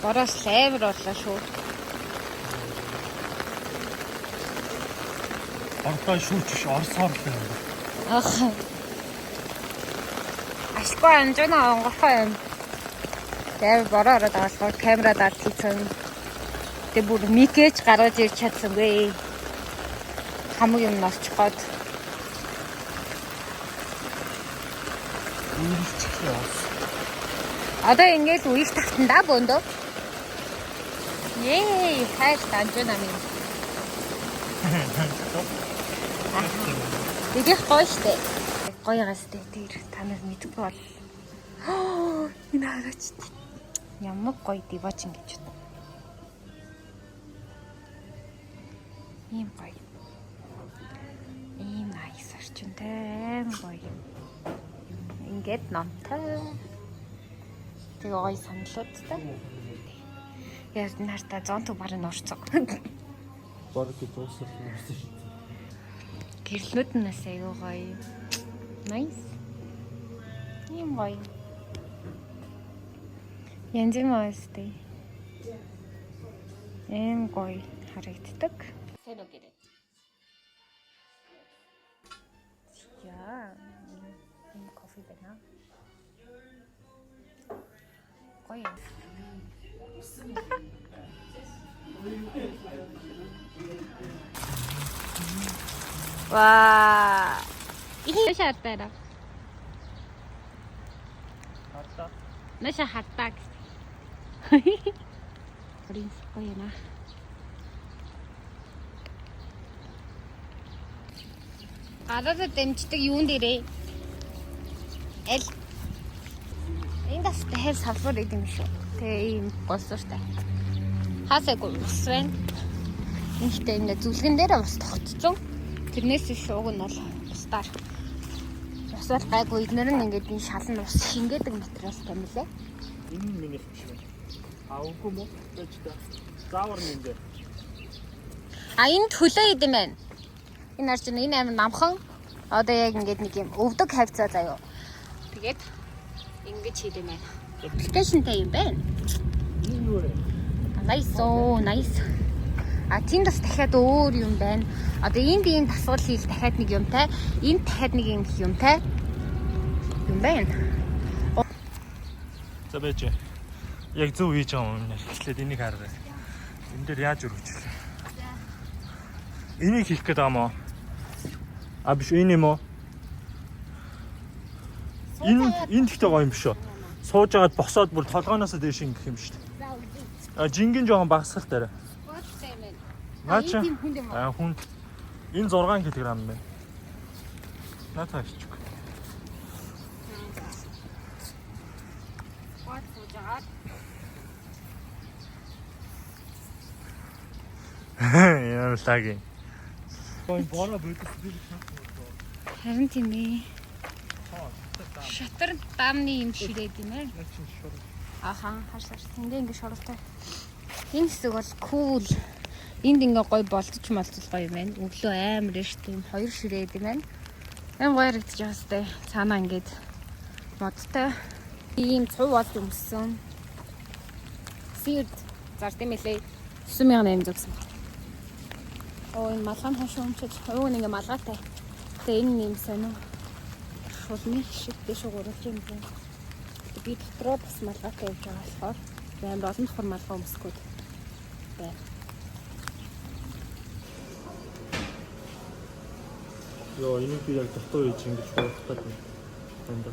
Бороос амар боллоо шүү. Ортой шүүч орсоор л юм. Ах. Ашгүй анжуна онгохоо юм. Тэр бороо ороод аваад камераа хийсэн. Тэг бүр микэж гаргаж ирч чадсангүй. Хамаг юм носчих гээд. Үйлчлээ. Одоо ингээд үеийг тавтандаа бөөндөө. Yay, хайр анжуна минь. Идэх гоё штэ. Гоёгаас тэр та нар мэдгүй бол. Энэ хараач. Ямар гоё дивач ингэж байна. Ийм гоё. Ийм nice орчинтай гоё. Ингээд номтой. Тэгээ гоё саналуудтай. Яг нартаа 100 барыг орцоо. Бараг дуусах юм шиг. Гэрлүүд нь бас аюу гоё. Nice. Ийм гоё. Янз бүр өстэй. Ийм гоё харагддаг. Сэно гэрээ. Яа. Ийм кофе байна. Гоё. 와. 이게 샷다라. Хатта. 나샤 핫딱. 우리 거기나. 가다서 땜치дэг юун дээрээ. Эл. Энэ дэс хэл салбар идэм шүү. Тэгээ ийм болсоортай. Хасаагүй усвэн. Ихтэй энэ зүлгэн дээр бас тогтцсон. Тэрнээс шууг нь бол устаар. Усвал гайгүй эднэр нь ингээд энэ шалан ус шингээдэг материалтай юм лээ. Энэ миний шиг байна. Аугүй мó гэж та. Заавар нэмдэ. А энэ төлөө идэм байна. Энэ арч энэ амар намхан. Одоо яг ингээд нэг юм өвдөг хавцаа заяо. Тэгээд ингэж хийдэм байна. Application-тай юм байна. Энэ юу вэ? Nice оо, nice. А тийм бас дахиад өөр юм байна. Одоо энд ийм дасгал хийх дахиад нэг юмтай, энд дахиад нэг юм юмтай юм байна. За байж. Яг зөв хийж байгаа юм нэр. Эхлээд энийг хараарай. Энэ дээр яаж өргөжлөө? Энийг хийх гээд байгаа мó. А биш энэ юм уу? Энэ ихтэй гоё юм биш үү? Сууж агаад босоод бүр толгооноос дээш ингэх юм шүү дээ. А жингийн жоохон багасгал дээр. Наач. А хүн энэ 6 кг байна. Наатаа хийчих. Яа лаги. Гой бороо бүдэх би. Харин тийм ээ. Шатар дамны юм ширээд юм ээ. Аха, хашаар. Ингээ шоролтой. Энэ хэсэг бол cool. Энд ингээ гой болцож малцул гоё юм байна. Өглөө амар штэ юм хоёр ширээд юм байна. Ам гоё харагдаж байгаа сте. Цаанаа ингээд модтой ийм цув бол өмссөн. Сэрд зарт юм лээ. 9800 байна. Оо энэ малгайн хашаа өмчөж ууг ингээ малгайтай. Тэгээ энэ юм сонио. Шулны шиг дэш уурж юм байна. Би дотроо бас малгайтай явж байгаа болохоор амар олон давхар малгай өмсгөөд байна. Йоо, энийг би яг дотоо хийж ингэж боохтаад байна.